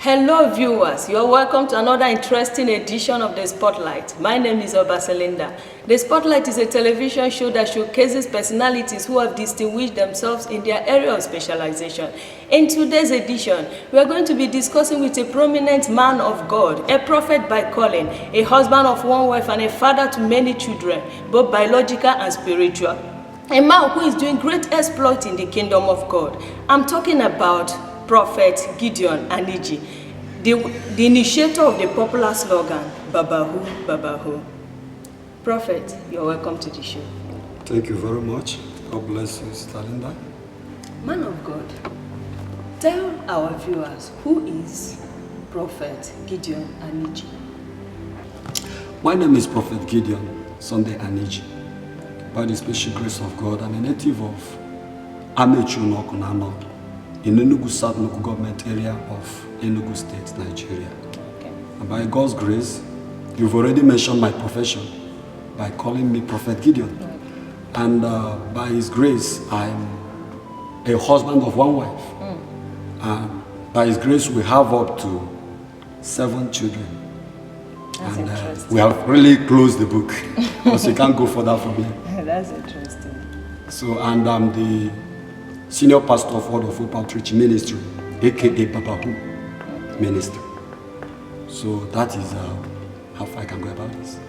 Hello viewers, you are welcome to another interesting edition of The Spotlight. My name is Obaselinda. The Spotlight is a television show that showcases personalities who have distinguished themselves in their area of specialization. In today's edition, we are going to be discussing with a prominent man of God, a prophet by calling, a husband of one wife and a father to many children, both biological and spiritual. A man who is doing great exploit in the kingdom of God. I'm talking about Prophet Gideon Aniji, the initiator of the popular slogan, Babahu, Babahu. Prophet, you're welcome to the show. Thank you very much. God bless you, Sister Linda. Man of God, tell our viewers, who is Prophet Gideon Aniji? My name is Prophet Gideon Sunday Aniji. By the special grace of God, I'm a native of Amechu Nokunano, in Enugu South local government area of Enugu State, Nigeria. Okay. And by God's grace, you've already mentioned my profession by calling me Prophet Gideon. Okay. And by His grace, I'm a husband of one wife. And by His grace, we have up to 7 children. That's interesting. We have really closed the book, because you can't go further from here. That's interesting. So, and I'm the senior pastor of Word of Hope Outreach Ministry, aka Babahu Ministry. So that is how far I can go about this.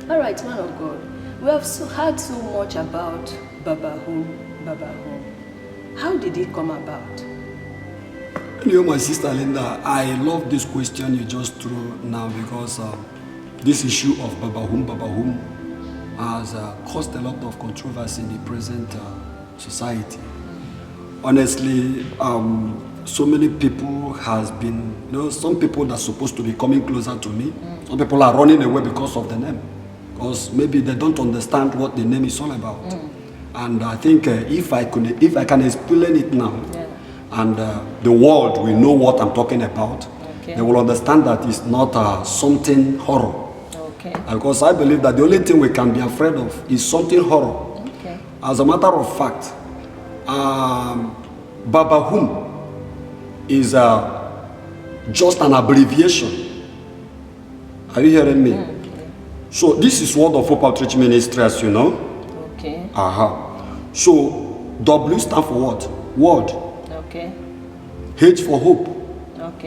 All right, man of God. We have heard so much about Babahu, Babahu. How did it come about? You know, my sister Linda, I love this question you just threw now, because this issue of Babahum has caused a lot of controversy in the present society. Honestly, so many people has been, some people that are supposed to be coming closer to me, some people are running away because of the name, because maybe they don't understand what the name is all about. And I think if I can explain it now, and the world will know what I'm talking about, they will understand that it's not something horror. Because I believe that the only thing we can be afraid of is something horror. As a matter of fact, Babahum is just an abbreviation. Are you hearing me? So this is Word of Hope Outreach Ministry, as you know. So W stands for what? Word. H for hope.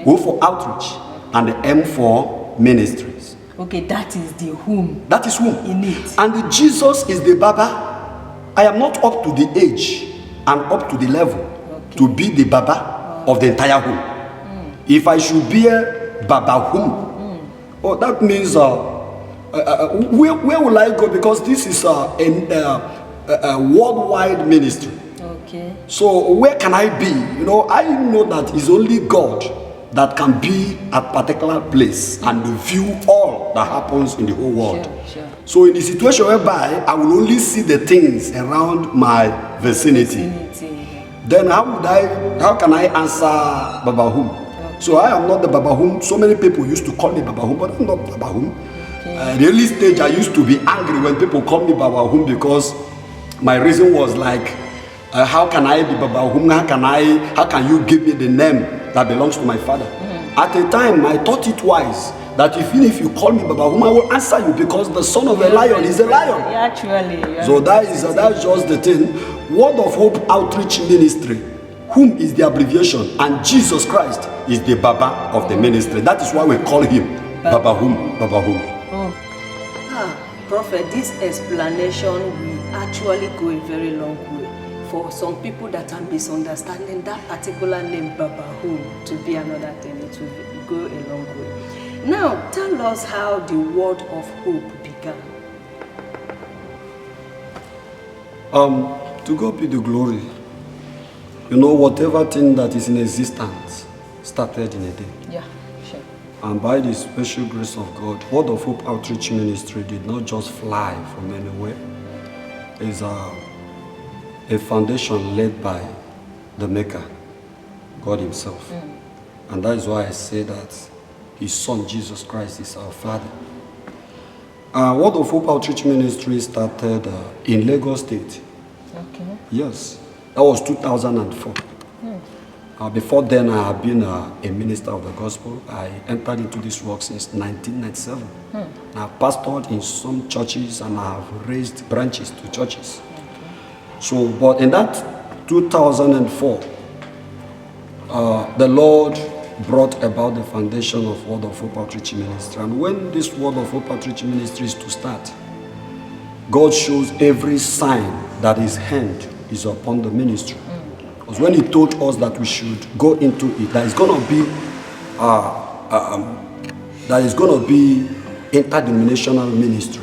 O for outreach. And the M for ministries. That is the whom. That is whom. In it. And Jesus is the Baba. I am not up to the age and up to the level to be the Baba of the entire home. If I should be a Baba home, that means where will I go? Because this is a worldwide ministry. So where can I be? I know that it's only God that can be at a particular place and view all that happens in the whole world. So in the situation whereby I will only see the things around my vicinity, then how can I answer Babahum? So I am not the Babahum. So many people used to call me Babahum, but I'm not Babahum. The early stage I used to be angry when people call me Babahum, because my reason was like, how can I be Babahum? How can you give me the name that belongs to my father? At the time, I thought it wise that even if you call me Babahum, I will answer you, because the son of a lion is a lion. So that's just the thing. Word of Hope Outreach Ministry, whom is the abbreviation, and Jesus Christ is the Baba of the ministry. That is why we call him Babahum, Babahum. Prophet, this explanation will actually go a very long way for some people that are misunderstanding that particular name Babahum to be another thing. It will go a long way. Now, tell us how the Word of Hope began. To God be the glory. Whatever thing that is in existence started in a day. And by the special grace of God, Word of Hope Outreach Ministry did not just fly from anywhere. It's a foundation led by the Maker, God Himself. And that is why I say that His Son, Jesus Christ, is our Father. Word of Hope Outreach Ministry started in Lagos State. Yes, that was 2004. Before then, I have been a minister of the gospel. I entered into this work since 1997. I have pastored in some churches and I have raised branches to churches. So, but in that 2004, the Lord brought about the foundation of Word of Hope Outreach Ministry. And when this Word of Hope Outreach Ministry is to start, God shows every sign that His hand is upon the ministry. Because when He told us that we should go into it, there is going to be interdenominational ministry.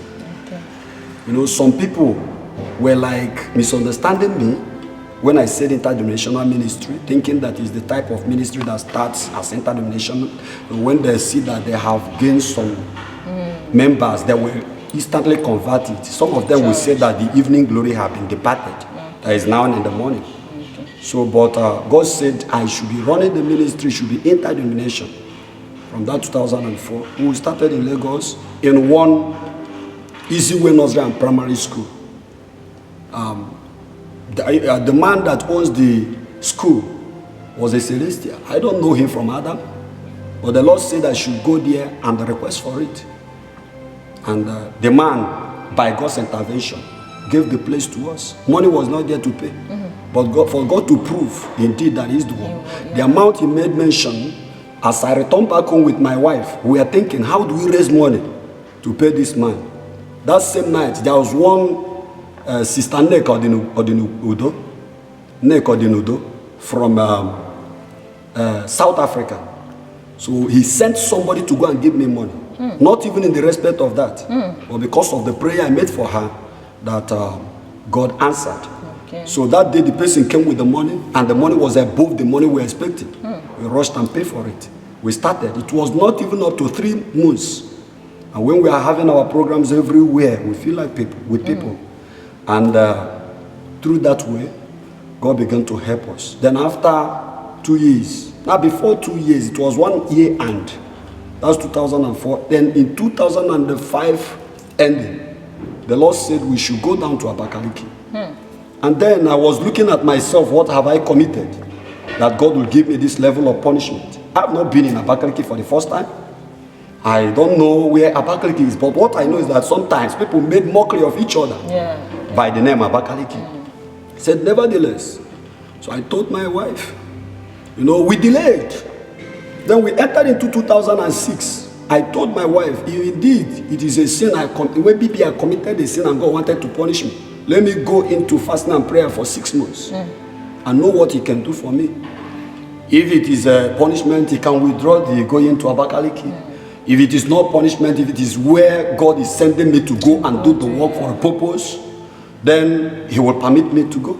You know, some people were like misunderstanding me when I said interdenominational ministry, thinking that is the type of ministry that starts as interdenominational. When they see that they have gained some members that were instantly converted, some of them will say that the evening glory have been departed. That is now in the morning. So, but God said I should be running the ministry, should be interdenomination. From that 2004, we started in Lagos in one Easy Way Nursery and Primary School. The man that owns the school was a Celestial. I don't know him from Adam, but the Lord said I should go there and request for it. And the man, by God's intervention, gave the place to us. Money was not there to pay, but for God to prove indeed that He's the one. The amount He made mention, as I returned back home with my wife, we were thinking, how do we raise money to pay this man? That same night, there was one Sister Nek Odinudo from South Africa. So he sent somebody to go and give me money. Not even in the respect of that, but because of the prayer I made for her, that God answered. So that day the person came with the money, and the money was above the money we were expecting. We rushed and paid for it. We started. It was not even up to 3 months. And when we are having our programs everywhere, we feel like people. And through that way, God began to help us. Then after 2 years, now before 2 years, it was 1 year and that's 2004. Then in 2005 ending, the Lord said we should go down to Abakaliki. And then I was looking at myself, what have I committed? That God will give me this level of punishment. I have not been in Abakaliki for the first time. I don't know where Abakaliki is, but what I know is that sometimes people made mockery of each other by the name Abakaliki. I said, nevertheless. So I told my wife, you know, we delayed. Then we entered into 2006. I told my wife, if indeed it is a sin, maybe I committed a sin and God wanted to punish me, let me go into fasting and prayer for 6 months and know what He can do for me. If it is a punishment, He can withdraw the going to Abakaliki. If it is not punishment, if it is where God is sending me to go and do the work for a purpose, then He will permit me to go.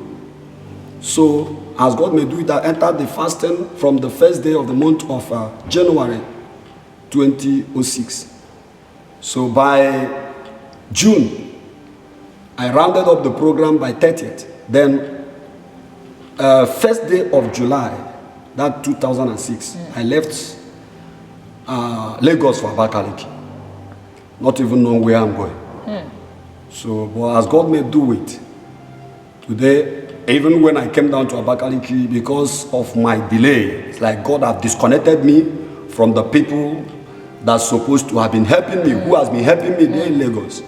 So, as God may do it, I entered the fasting from the first day of the month of January 2006. So by June, I rounded up the program by 30th. Then, first day of July, that 2006, I left Lagos for Abakaliki, not even knowing where I'm going. So, but as God may do it, today, even when I came down to Abakaliki, because of my delay, it's like God have disconnected me from the people that's supposed to have been helping me, who has been helping me there in Lagos.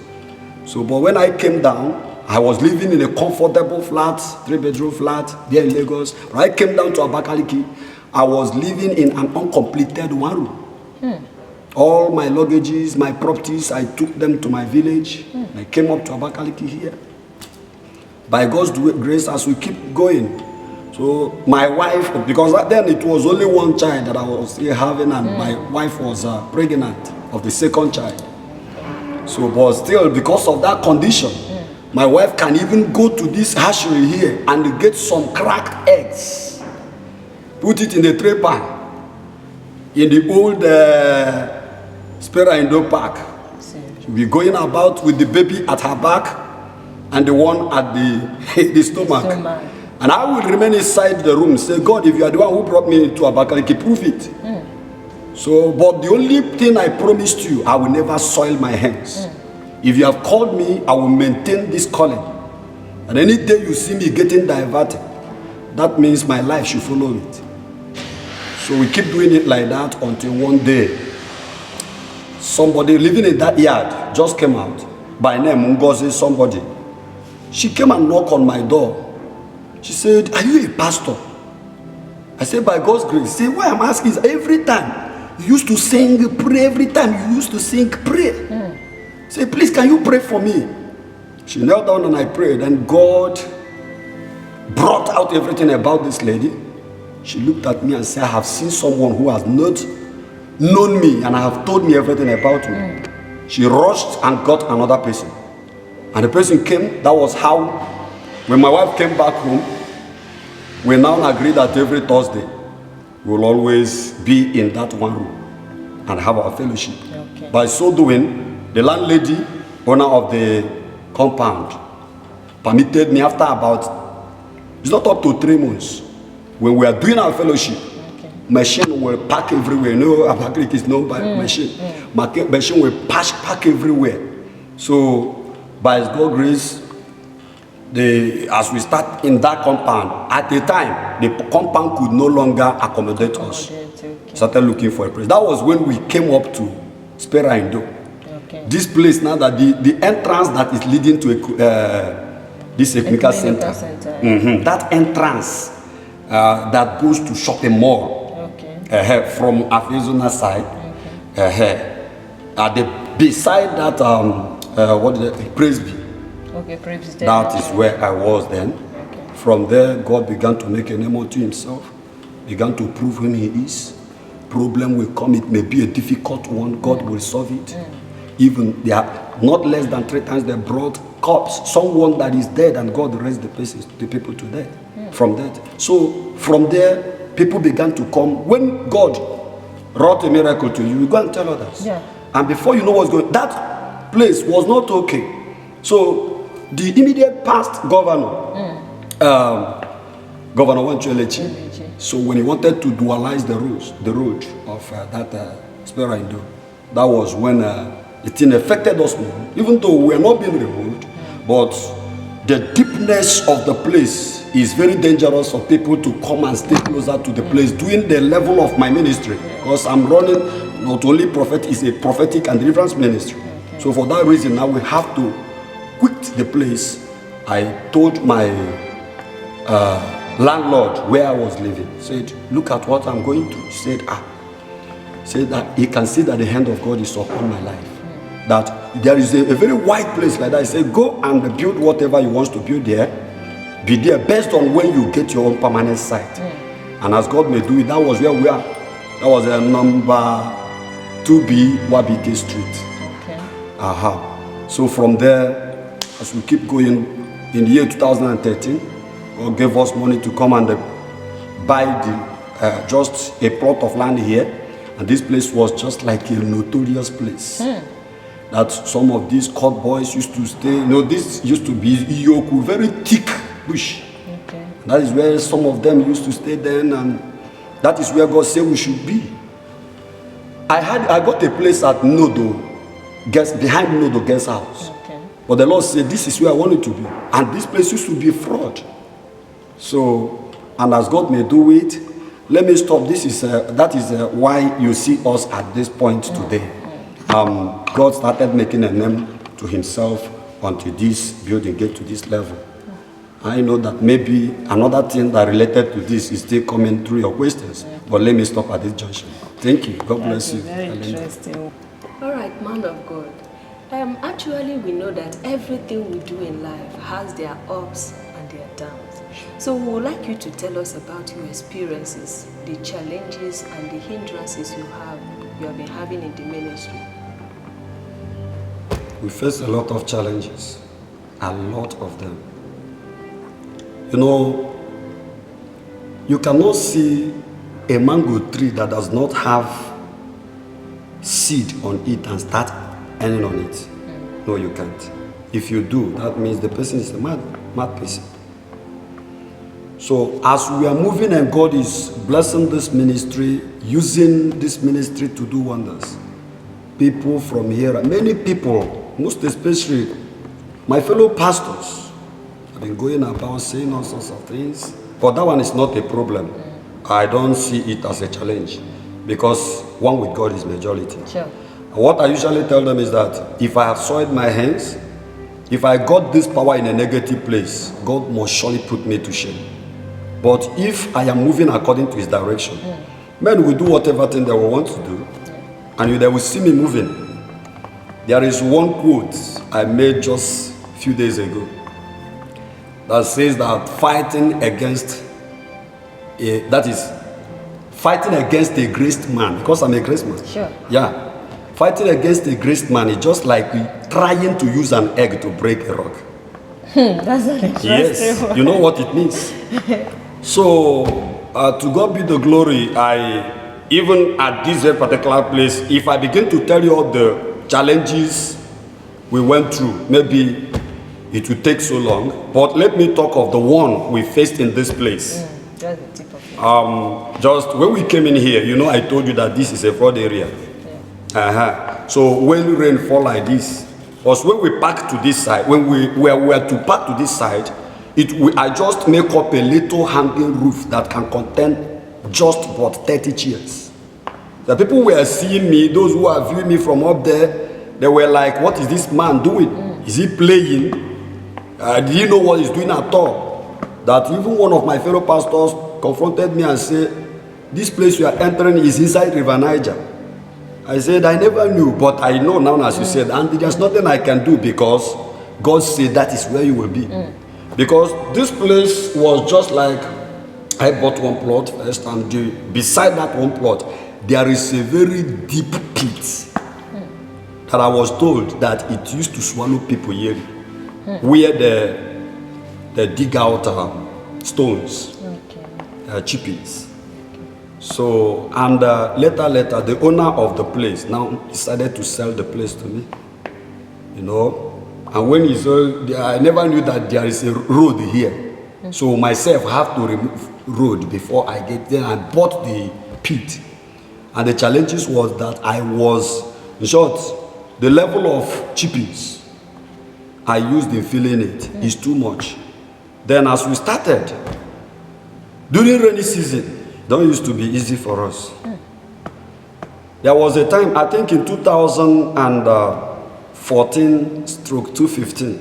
So, but when I came down, I was living in a comfortable flat, 3-bedroom flat there in Lagos. When I came down to Abakaliki, I was living in an uncompleted 1 room. All my luggages, my properties, I took them to my village. I came up to Abakaliki here. By God's grace, as we keep going. So my wife, because then it was only 1 child that I was still having, and my wife was pregnant of the 2nd child. So, but still, because of that condition, my wife can even go to this hatchery here and get some cracked eggs, put it in the tray pan, in the old Spera Indo Park. She'll be going about with the baby at her back and the one at the stomach. And I will remain inside the room, say, God, if you are the one who brought me to Abakaliki, prove it. So, but the only thing I promised you, I will never soil my hands. If you have called me, I will maintain this calling. And any day you see me getting diverted, that means my life should follow it. So we keep doing it like that until one day, somebody living in that yard just came out, by name Ngozi somebody. She came and knocked on my door. She said, "Are you a pastor?" I said, "By God's grace." She said, "Why I'm asking is every time you used to sing, pray, every time you used to sing, pray." Say, "Please, can you pray for me?" She knelt down and I prayed, and God brought out everything about this lady. She looked at me and said, "I have seen someone who has not known me and I have told me everything about me." She rushed and got another person. And the person came. That was how, when my wife came back home, we now agreed that every Thursday we will always be in that one room and have our fellowship. Okay. By so doing, the landlady, owner of the compound, permitted me after about, it's not up to 3 months, when we are doing our fellowship, machine will park everywhere. You know, Abakaliki is known by machine. Machine will park everywhere. So, by God's grace, as we start in that compound, at the time, the compound could no longer accommodate us. Started looking for a place. That was when we came up to Spera Indo. This place now, that the entrance that is leading to this technical center. That entrance that goes to shopping mall. From Arizona side, beside that what is it? Presby. Presby. That is where I was then. From there, God began to make a name unto himself, began to prove whom he is. Problem will come, it may be a difficult one, God will solve it. Even they are not less than 3 times they brought corpse, someone that is dead, and God raised the people to death from that. So from there, people began to come. When God wrought a miracle to you, you go and tell others. And before you know what's going on, that place was not okay. So the immediate past governor, Governor Wanchu, so when he wanted to dualize the road of that Spera Indo, that was when it affected us more, even though we are not being removed, but the deepness of the place is very dangerous for people to come and stay closer to the place doing the level of my ministry, because I'm running not only prophet, is a prophetic and deliverance ministry. So for that reason now we have to quit the place. I told my landlord where I was living, said, "Look at what I'm going through." Said that he can see that the hand of God is upon my life, that there is a very wide place like that. He said, "Go and build whatever you want to build there. Be there based on when you get your own permanent site." And as God may do it, that was where we are. That was number 2B Wabike Street. So from there, as we keep going, in the year 2013, God gave us money to come and buy just a plot of land here. And this place was just like a notorious place. That some of these court boys used to stay. You know, this used to be Iyoku, very thick bush. That is where some of them used to stay then, and that is where God said we should be. I got a place at Nodo, behind Nodo guest house. But the Lord said, "This is where I want it to be." And this place used to be fraud. So, and as God may do it, let me stop. That is why you see us at this point today. God started making a name to himself until this building get to this level. I know that maybe another thing that related to this is still coming through your questions, but let me stop at this junction. Thank you. God bless you. Very interesting. All right, man of God. Actually, we know that everything we do in life has their ups and their downs. So we would like you to tell us about your experiences, the challenges and the hindrances you have been having in the ministry. We face a lot of challenges, a lot of them. You know, you cannot see a mango tree that does not have seed on it and start earning on it. No, you can't. If you do, that means the person is a mad person. So as we are moving and God is blessing this ministry, using this ministry to do wonders, people from here, many people, most especially my fellow pastors, have been going about saying all sorts of things, but that one is not a problem. I don't see it as a challenge, because one with God is majority. Sure. What I usually tell them is that if I have soiled my hands, if I got this power in a negative place, God must surely put me to shame. But if I am moving according to his direction, men will do whatever thing they will want to do, and they will see me moving. There is one quote I made just a few days ago that says that fighting against a graced man, because I'm a graced man. Sure. Yeah. Fighting against a graced man is just like trying to use an egg to break a rock. That's an interesting Yes, one. you know what it means. So, to God be the glory. Even at this very particular place, if I begin to tell you all the challenges we went through, maybe it will take so long. But let me talk of the one we faced in this place. Just the tip of it. Just when we came in here, I told you that this is a flood area. So when rain fall like this, was when we park to this side, when we were to park to this side, I just make up a little hanging roof that can contain just about 30 chairs. The people were seeing me, those who are viewing me from up there, they were like, what is this man doing? Is he playing? Did he know what he's doing at all? That even one of my fellow pastors confronted me and said, this place you are entering is inside River Niger. I said, I never knew, but I know now, as you said, and there's nothing I can do, because God said that is where you will be. Because this place was just like, I bought one plot first, and beside that one plot, there is a very deep pit that I was told that it used to swallow people yearly, where they dig out stones, chippings. So, and later, the owner of the place now decided to sell the place to me, And when he sold, I never knew that there is a road here. So myself have to remove road before I get there. I bought the pit. And the challenges was that I was, in short, the level of chippings I used in filling it is too much. Then as we started, during rainy season, don't used to be easy for us. There was a time, I think in 2014/215,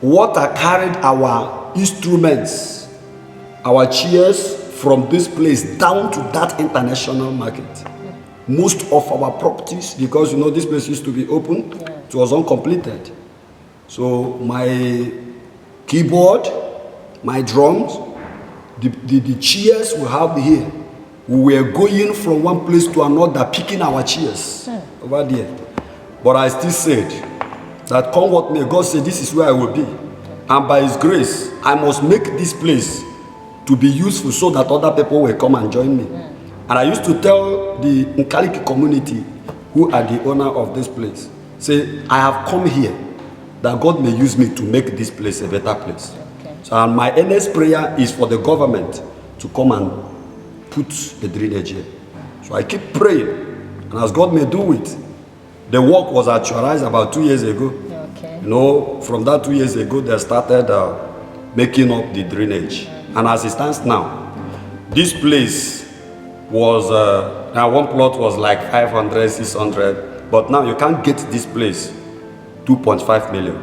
water carried our instruments, our chairs from this place down to that international market. Most of our properties, because this place used to be open, it was uncompleted. So my keyboard, my drums, the chairs we have here, we were going from one place to another, picking our chairs over there. But I still said that come what may, God said this is where I will be. And by his grace, I must make this place to be useful so that other people will come and join me. And I used to tell the Nkaliki community, who are the owner of this place, say, I have come here that God may use me to make this place a better place. So, and my earnest prayer is for the government to come and put the drainage here. So I keep praying, and as God may do it. The work was actualized about 2 years ago. From that 2 years ago, they started making up the drainage. And as it stands now, this place was, now one plot was like 500, 600, but now you can't get this place 2.5 million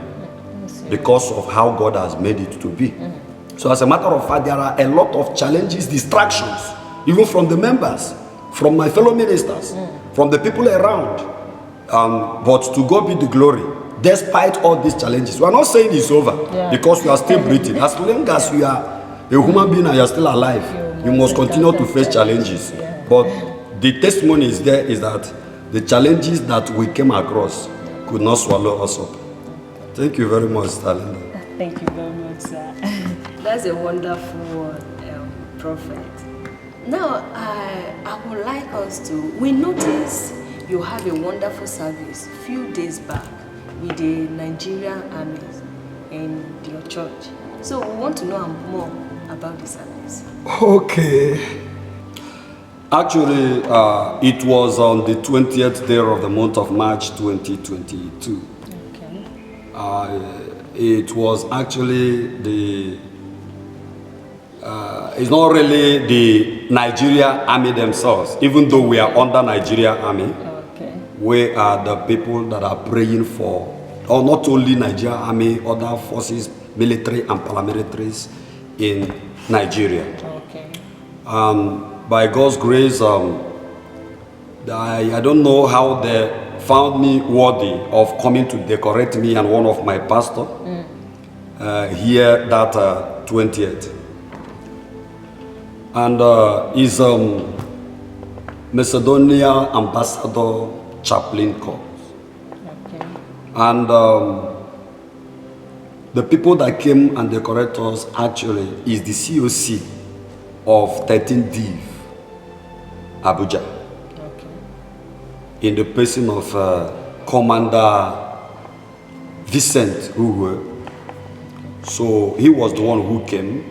because of how God has made it to be. So as a matter of fact, there are a lot of challenges, distractions, even from the members, from my fellow ministers, from the people around. But to God be the glory. Despite all these challenges, we are not saying it's over, because we are still breathing. As long as you are a human being and you are still alive, you must continue to face challenges. But the testimony is there is that the challenges that we came across could not swallow us up. Thank you very much, Stalinda. Thank you very much, sir. That's a wonderful prophet. Now, I would like us to, we noticed you have a wonderful service a few days back with the Nigerian armies in your church. So we want to know more about the service. Okay. Actually, it was on the 20th day of the month of March 2022. Okay. It was actually it's not really the Nigeria army themselves, even though we are under Nigeria army. Okay. We are the people that are praying for, or not only Nigeria army, other forces, military and paramilitaries in Nigeria. Okay. By God's grace, I don't know how they found me worthy of coming to decorate me and one of my pastors here that 20th. And is Macedonia Ambassador Chaplain Corps. Okay. And the people that came and decorate us actually is the COC of 13 Div, Abuja. Okay. In the person of Commander Vincent Uwe. So he was the one who came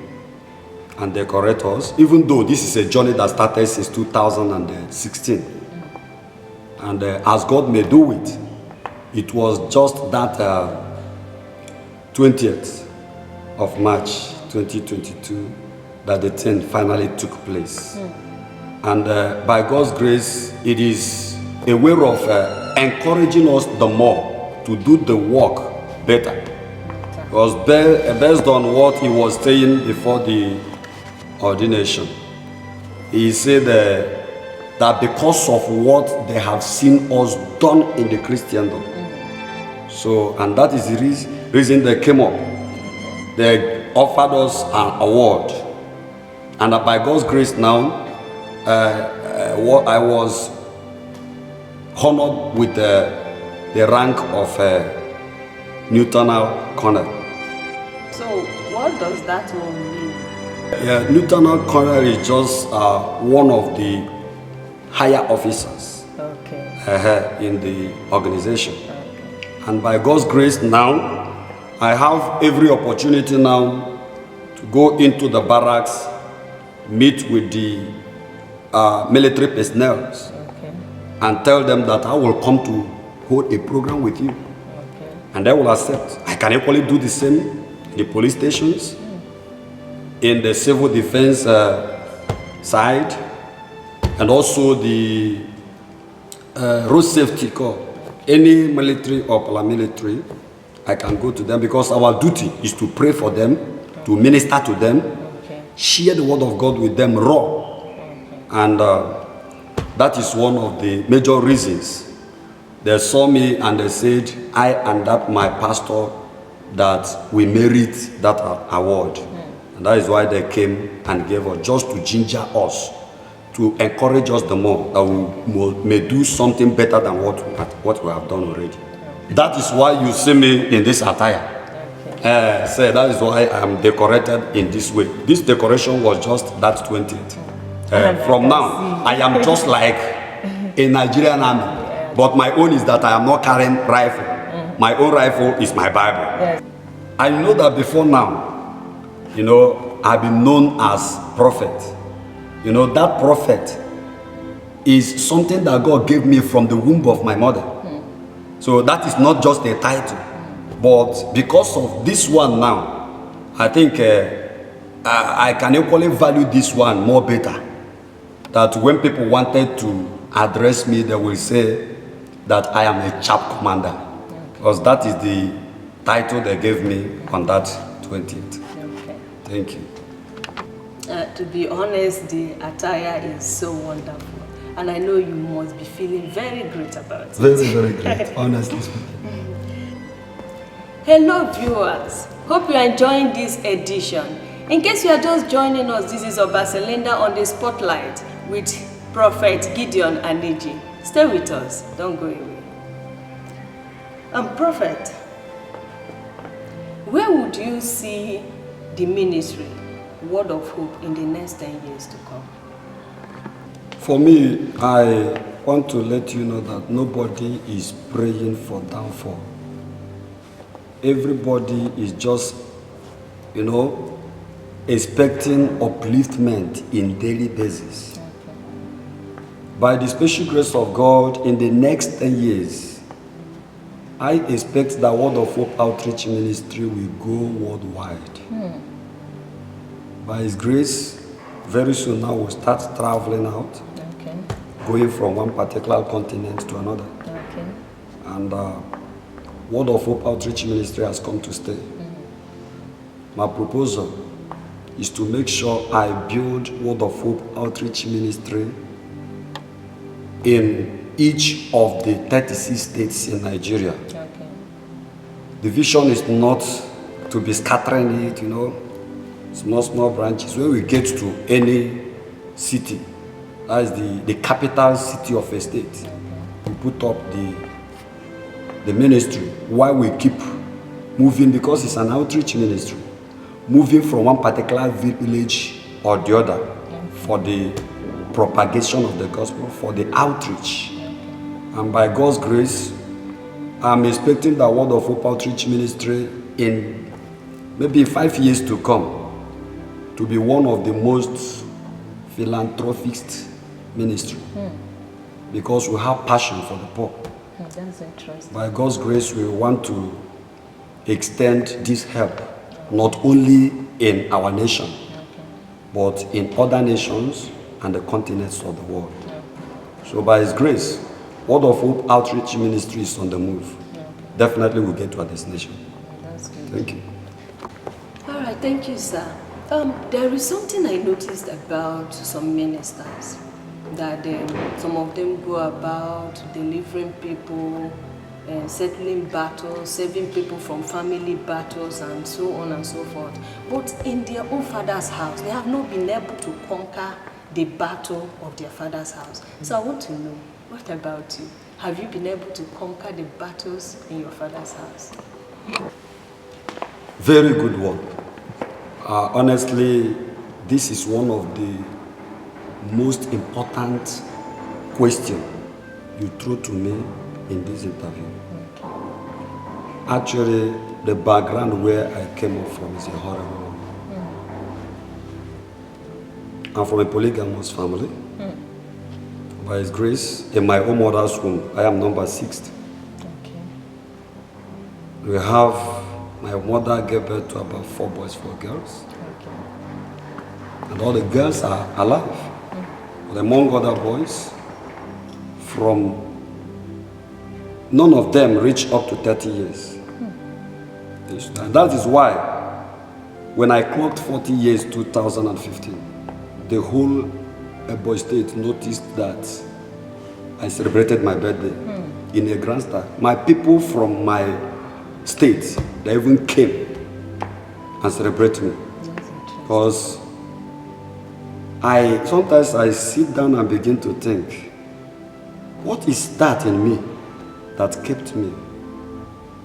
and decorate us, even though this is a journey that started since 2016. And as God may do it, it was just that 20th of March 2022 that the thing finally took place. And by God's grace, it is a way of encouraging us the more to do the work better. Because based on what he was saying before the ordination, he said that because of what they have seen us done in the Christendom. So, and that is the reason they came up. They offered us an award. And by God's grace now, I was honored with the rank of Lieutenant Colonel. So, what does that one mean? Yeah, Lieutenant Colonel is just one of the higher officers in the organization. Okay. And by God's grace now, I have every opportunity now to go into the barracks, meet with the military personnel, and tell them that I will come to hold a program with you. Okay. And they will accept. I can equally do the same in the police stations, in the civil defense side, and also the road safety corps. Any military or paramilitary, I can go to them because our duty is to pray for them, to minister to them, share the word of God with them raw. And that is one of the major reasons. They saw me and they said, I and that my pastor, that we merit that award. And that is why they came and gave us, just to ginger us, to encourage us the more, that we may do something better than what we have done already. That is why you see me in this attire. So that is why I am decorated in this way. This decoration was just that 20th. From now, I am just like a Nigerian army. But my own is that I am not carrying rifle. My own rifle is my Bible. Yes. I know that before now, I've been known as prophet. That prophet is something that God gave me from the womb of my mother. So that is not just a title. But because of this one now, I think I can equally value this one more better. That when people wanted to address me, they will say that I am a chap commander. Because that is the title they gave me on that 20th. Okay. Thank you. To be honest, the attire is so wonderful. And I know you must be feeling very great about it. Very, very great, honestly speaking. Hello viewers, hope you are enjoying this edition. In case you are just joining us, this is Obaselinda on the Spotlight with Prophet Gideon Aniji. Stay with us, don't go away. Prophet, where would you see the ministry, Word of Hope, in the next 10 years to come? For me, I want to let you know that nobody is praying for downfall. Everybody is just, expecting upliftment in daily basis. Okay. By the special grace of God, in the next 10 years, I expect that Word of Hope Outreach Ministry will go worldwide. By His grace, very soon now we'll start traveling out, going from one particular continent to another. And Word of Hope Outreach Ministry has come to stay. My proposal is to make sure I build Word of Hope Outreach Ministry in each of the 36 states in Nigeria. The vision is not to be scattering it, small branches. When we get to any city, that is the capital city of a state, we put up the ministry while we keep moving, because it's an outreach ministry, moving from one particular village or the other for the propagation of the gospel, for the outreach. And by God's grace, I'm expecting the Word of Hope Outreach Ministry in maybe 5 years to come to be one of the most philanthropic ministry, because we have passion for the poor. That's interesting. By God's grace, we want to extend this help not only in our nation, but in other nations and the continents of the world. So by His grace, Word of Hope Outreach Ministry is on the move. Definitely we'll get to our destination. That's good. Thank you. All right, thank you, sir. There is something I noticed about some ministers, that some of them go about delivering people, settling battles, saving people from family battles, and so on and so forth. But in their own father's house, they have not been able to conquer the battle of their father's house. So I want to know, what about you? Have you been able to conquer the battles in your father's house? Very good one. Honestly, this is one of the most important questions you threw to me in this interview. Actually, the background where I came up from is a horrible one. I'm from a polygamous family. By His grace, in my own mother's womb, I am number 6. We have, my mother gave birth to about 4 boys, 4 girls. And all the girls are alive. But among other boys, none of them reach up to 30 years. And that is why, when I clocked 40 years, 2015, the whole Ebonyi State noticed that I celebrated my birthday in a grand style. My people from my state, they even came and celebrated me. Because sometimes I sit down and begin to think, what is that in me that kept me?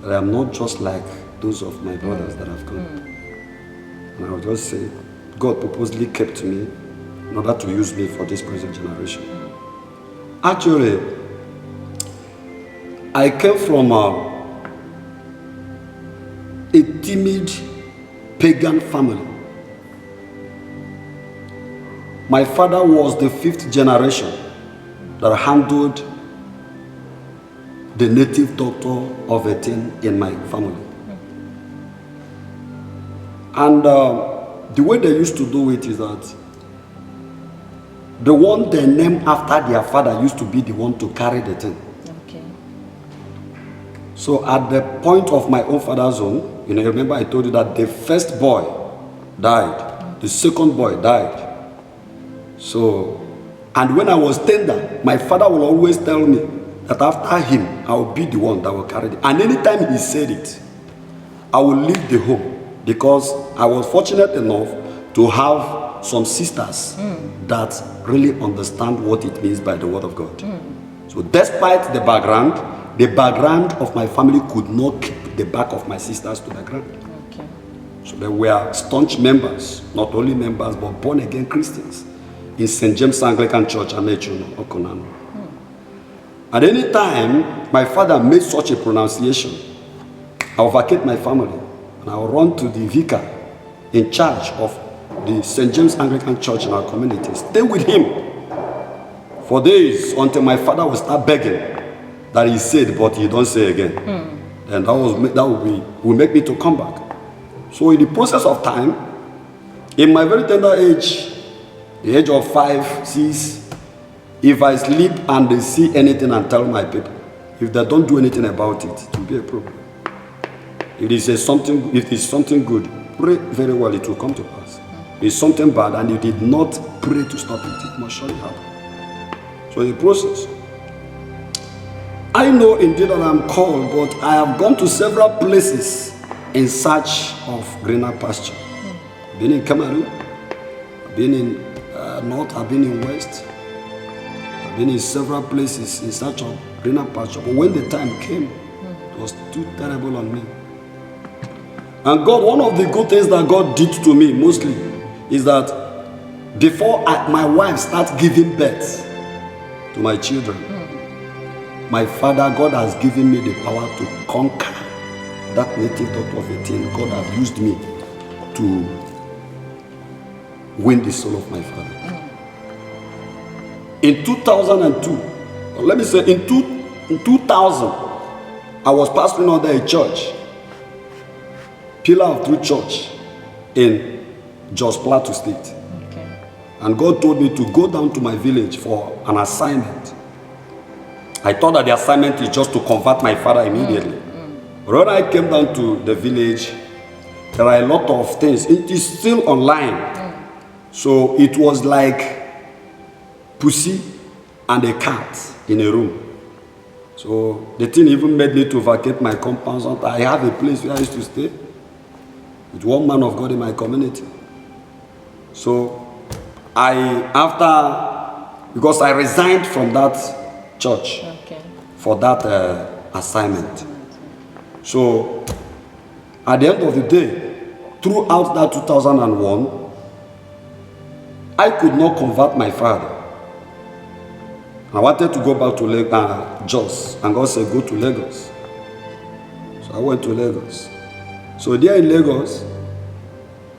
That I am not just like those of my brothers that have come. And I would just say, God purposely kept me in order to use me for this present generation. Actually, I came from a timid pagan family. My father was the 5th generation that handled the native doctor of a thing in my family. And the way they used to do it is that the one they named after their father used to be the one to carry the thing. So at the point of my own father's own, remember I told you that the first boy died, the second boy died. So, and when I was tender, my father will always tell me that after him, I will be the one that will carry it. And anytime he said it, I will leave the home, because I was fortunate enough to have some sisters that really understand what it means by the word of God. So despite the background of my family could not keep the back of my sisters to the ground. So they were staunch members, not only members, but born again Christians in St. James Anglican Church, Amechuno, Okonano. At any time my father made such a pronunciation, I will vacate my family and I will run to the vicar in charge of the St. James Anglican Church in our community. Stay with him for days until my father will start begging that he said, but he don't say again. And that will make me to come back. So in the process of time, In my very tender age, the age of 5, 6, if I sleep and they see anything and tell my people, if they don't do anything about it, it will be a problem. If it is something good, pray very well, it will come to pass. If it's something bad and you did not pray to stop it, it must surely happen. So the process. I know indeed that I'm called, but I have gone to several places in search of greener pasture. I've been in Cameroon, I've been in North, I've been in West, I've been in several places in search of greener pasture. But when the time came, it was too terrible on me. And God, one of the good things that God did to me mostly is that before my wife starts giving birth to my children, my father, God has given me the power to conquer that native doctor of a thing. God has used me to win the soul of my father. In 2002, or let me say in 2000, I was pastoring under a church, Pillar of Truth Church in Jos Plateau State. Okay. And God told me to go down to my village for an assignment. I thought that the assignment is just to convert my father immediately. But when I came down to the village, there are a lot of things. It is still online. So it was like pussy and a cat in a room. So the thing even made me to vacate my compound. I have a place where I used to stay with one man of God in my community. So because I resigned from that church for that assignment. So at the end of the day, throughout that 2001, I could not convert my father. I wanted to go back to Jos, and God said, go to Lagos. So I went to Lagos. So there in Lagos,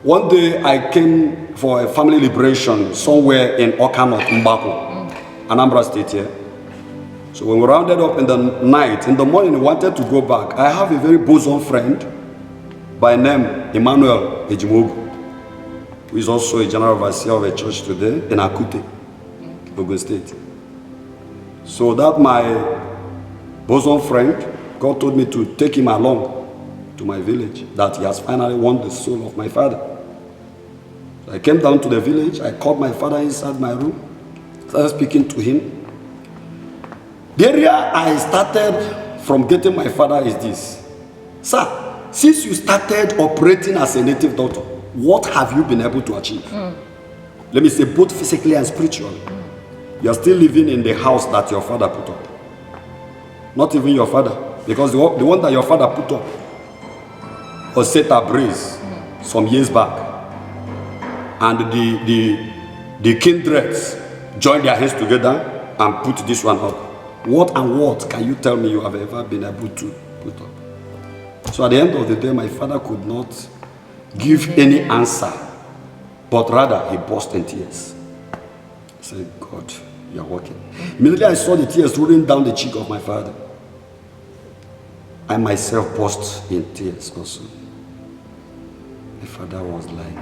one day I came for a family liberation somewhere in Okano, Mbako, Anambra State here. So when we rounded up in the night, in the morning we wanted to go back. I have a very bosom friend by name Emmanuel Ejimogu, who is also a general overseer of a church today in Akute, Ogun State. So that my bosom friend, God told me to take him along to my village, that he has finally won the soul of my father. So I came down to the village, I called my father inside my room, started speaking to him. The area I started from getting my father is this. Sir, since you started operating as a native doctor, what have you been able to achieve? Let me say both physically and spiritually. You are still living in the house that your father put up. Not even your father, because the one that your father put up was set ablaze some years back. And the kindreds joined their hands together and put this one up. What and what can you tell me you have ever been able to put up? So at the end of the day, my father could not give any answer, but rather he burst in tears. I said, God, you are working. Immediately I saw the tears rolling down the cheek of my father. I myself burst in tears also. My father was like,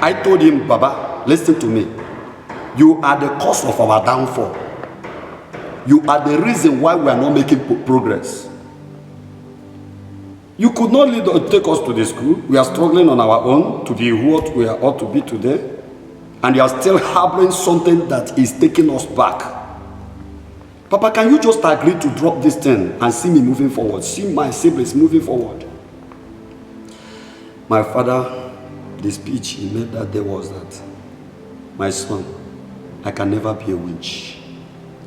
I told him, Baba, listen to me. You are the cause of our downfall. You are the reason why we are not making progress. You could not lead or take us to the school. We are struggling on our own to be what we are ought to be today. And you are still harboring something that is taking us back. Papa, can you just agree to drop this thing and see me moving forward? See my siblings moving forward. My father, the speech he made that day was that, my son, I can never be a witch.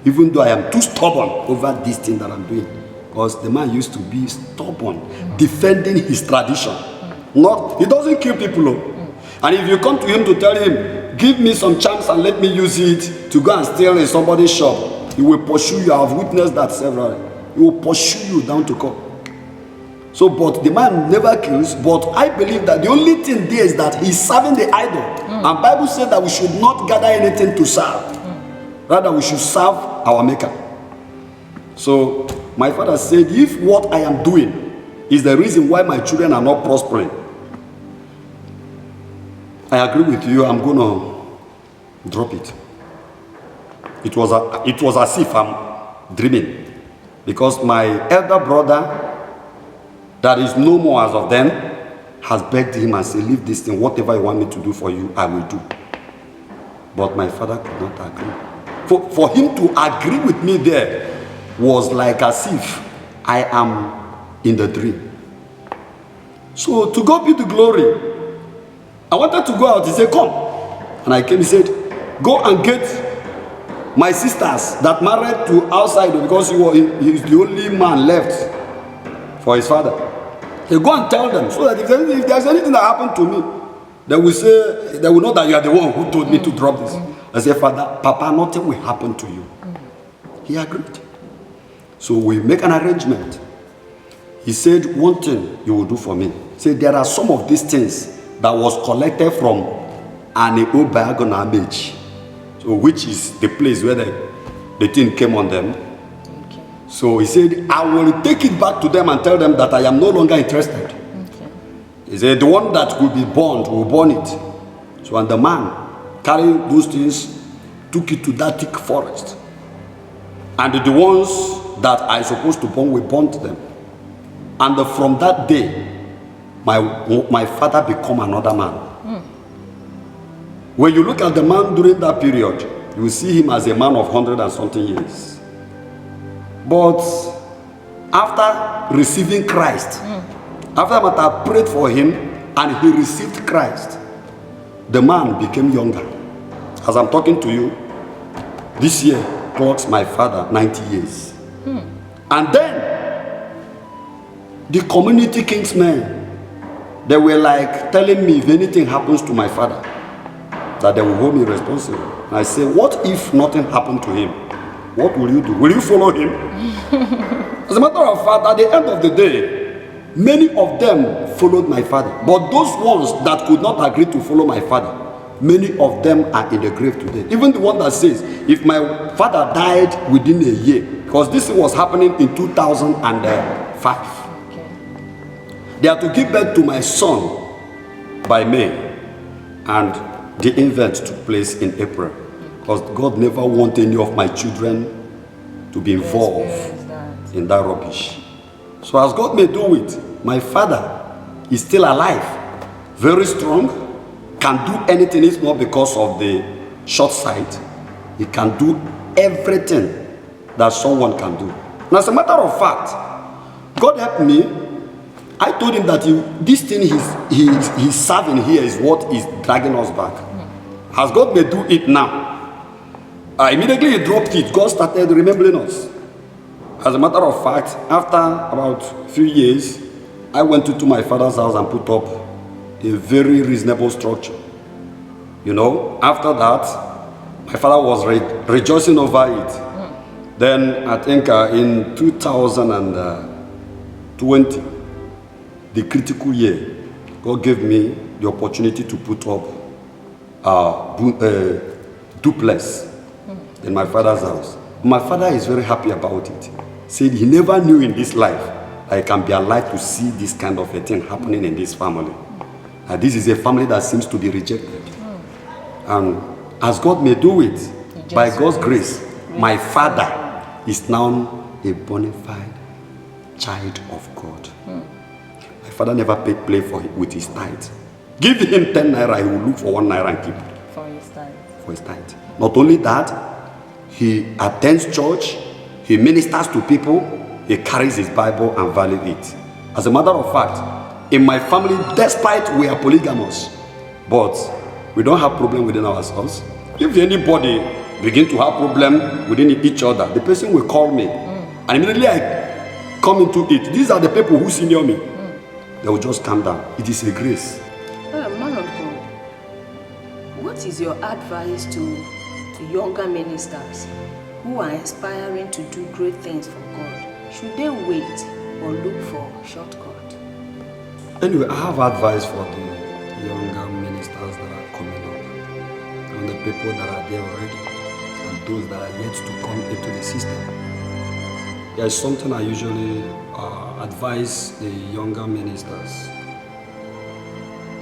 Even though I am too stubborn over this thing that I'm doing. Because the man used to be stubborn, defending his tradition. He doesn't kill people. And if you come to him to tell him, give me some chance and let me use it to go and steal in somebody's shop, he will pursue you. I have witnessed that severally. He will pursue you down to court. So, but the man never kills, but I believe that the only thing there is that he's serving the idol. And Bible said that we should not gather anything to serve. Rather, we should serve our Maker. So, my father said, if what I am doing is the reason why my children are not prospering, I agree with you. I'm gonna drop it. It was as if I'm dreaming, because my elder brother, that is no more as of then, has begged him and said, leave this thing, whatever you want me to do for you, I will do. But my father could not agree. For him to agree with me there was like as if I am in the dream. So to God be the glory. I wanted to go out. He said, come. And I came. He said, go and get my sisters that married to outside, because he's the only man left for his father. He go and tell them, so that if there's anything that happened to me, they will know that you are the one who told me to drop this. I said, Father, Papa, nothing will happen to you. He agreed. So we make an arrangement. He said, one thing you will do for me. He said, there are some of these things that was collected from an old Diagonal Mage, so which is the place where the thing came on them. Okay. So he said, I will take it back to them and tell them that I am no longer interested. Okay. He said, the one that will be burned will burn it. So and the man carrying those things took it to that thick forest. And the ones that I supposed to burn, we burnt them. And from that day, my father became another man. When you look at the man during that period, you will see him as a man of 100 and something years. But after receiving Christ, after I prayed for him and he received Christ, the man became younger. As I'm talking to you, this year clocks my father 90 years. And then the community kingsmen, they were like telling me if anything happens to my father, that they will hold me responsible. And I say, what if nothing happened to him? What will you do? Will you follow him? As a matter of fact, at the end of the day, many of them followed my father. But those ones that could not agree to follow my father, many of them are in the grave today. Even the one that says, if my father died within a year, because this was happening in 2005. Okay. They are to give birth to my son by May. And the event took place in April, because God never wanted any of my children to be involved in that rubbish. So as God may do it, my father is still alive, very strong, can do anything. It's not because of the short sight. He can do everything that someone can do. And as a matter of fact, God helped me. I told him that this thing he's serving here is what is dragging us back. As God may do it now, immediately he dropped it. God started remembering us. As a matter of fact, after about a few years, I went to my father's house and put up a very reasonable structure. You know, after that, my father was rejoicing over it. Then I think in 2020, the critical year, God gave me the opportunity to put up duplex in my father's house. My father is very happy about it. Said he never knew in this life I can be alive to see this kind of a thing happening in this family. This is a family that seems to be rejected. And as God may do it, by God's grace, my father is now a bona fide child of God. My father never play with his tithe. Give him 10 naira, he will look for 1 naira and keep it. For his tithe. For his tithe. Not only that, he attends church, he ministers to people, he carries his Bible and values it. As a matter of fact, in my family, despite we are polygamous, but we don't have problem within ourselves. If anybody begin to have problem within each other, the person will call me. And immediately I come into it. These are the people who senior me. They will just calm down. It is a grace. Man of God, what is your advice to the younger ministers who are aspiring to do great things for God? Should they wait or look for shortcut? Anyway, I have advice for the younger ministers that are coming up, and the people that are there already, and those that are yet to come into the system. There is something I usually advise the younger ministers.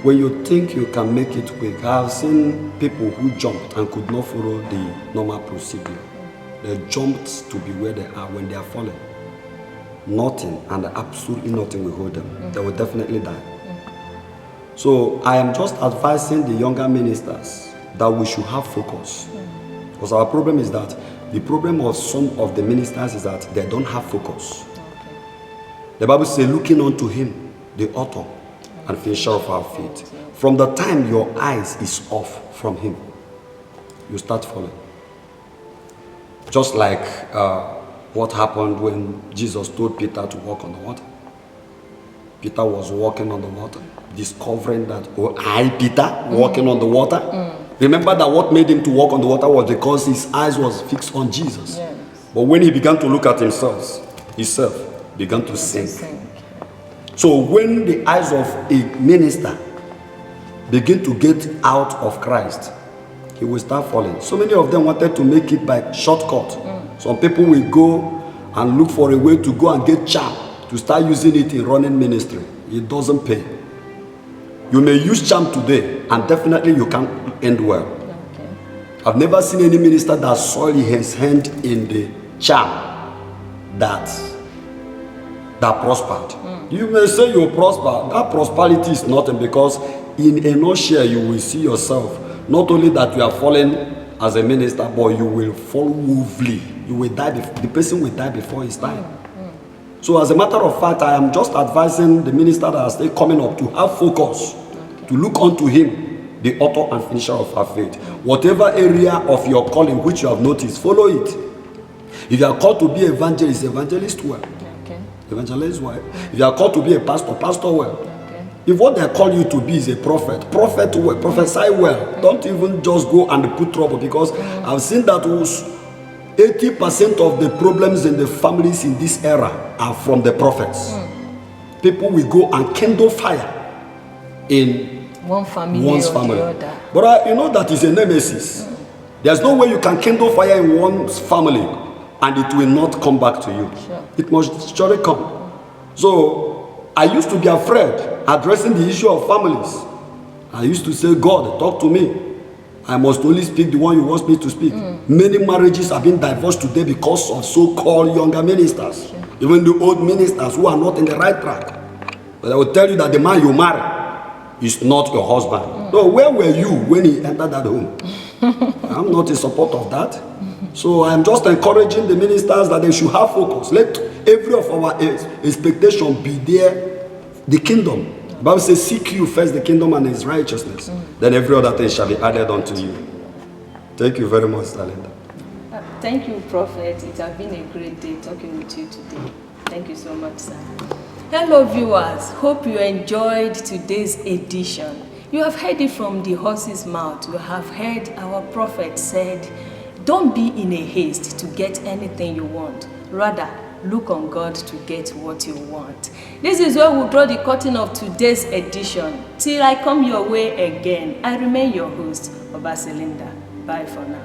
When you think you can make it quick, I have seen people who jumped and could not follow the normal procedure. They jumped to be where they are when they are falling. Nothing and absolutely nothing will hold them. They will definitely die. So I am just advising the younger ministers that we should have focus. Because our problem is that the problem of some of the ministers is that they don't have focus. The Bible says, looking unto him, the author and finisher of our faith. From the time your eyes is off from him, you start falling. Just like what happened when Jesus told Peter to walk on the water. Peter was walking on the water, discovering that, oh, I, Peter, walking on the water. Remember that what made him to walk on the water was because his eyes was fixed on Jesus. Yes. But when he began to look at himself began to sink. So when the eyes of a minister begin to get out of Christ, he will start falling. So many of them wanted to make it by shortcut. Some people will go and look for a way to go and get charm to start using it in running ministry. It doesn't pay. You may use charm today and definitely you can't end well. Okay. I've never seen any minister that soiled his hand in the charm that prospered. You may say you prosper. That prosperity is nothing, because in a nutshell you will see yourself not only that you are falling as a minister, but you will fall woefully. You will die. The person will die before his time. So as a matter of fact, I am just advising the minister that are still coming up to have focus, to look unto him, the author and finisher of our faith. Whatever area of your calling which you have noticed, follow it. If you are called to be evangelist, evangelist well. Evangelist well. If you are called to be a pastor, pastor well. If what they call you to be is a prophet, prophet well, prophesy well. Don't even just go and put trouble, because I've seen that 80% of the problems in the families in this era are from the prophets. People will go and kindle fire in one's family. But you know that is a nemesis. There's no way you can kindle fire in one's family and it will not come back to you. It must surely come. So I used to be afraid addressing the issue of families. I used to say, God, talk to me. I must only speak the one you want me to speak. Many marriages have been divorced today because of so-called younger ministers. Even the old ministers who are not in the right track. But I will tell you that the man you marry is not your husband. So where were you when he entered that home? I'm not in support of that. So I'm just encouraging the ministers that they should have focus. Let every of our expectation be there, the kingdom. The Bible says, seek you first the kingdom and his righteousness. Then every other thing shall be added unto you. Thank you very much, Linda. Thank you, Prophet. It has been a great day talking with you today. Thank you so much, sir. Hello, viewers. Hope you enjoyed today's edition. You have heard it from the horse's mouth. You have heard our prophet said, don't be in a haste to get anything you want. Rather, look on God to get what you want. This is where we draw the curtain of today's edition. Till I come your way again, I remain your host, Obaselinda. Bye for now.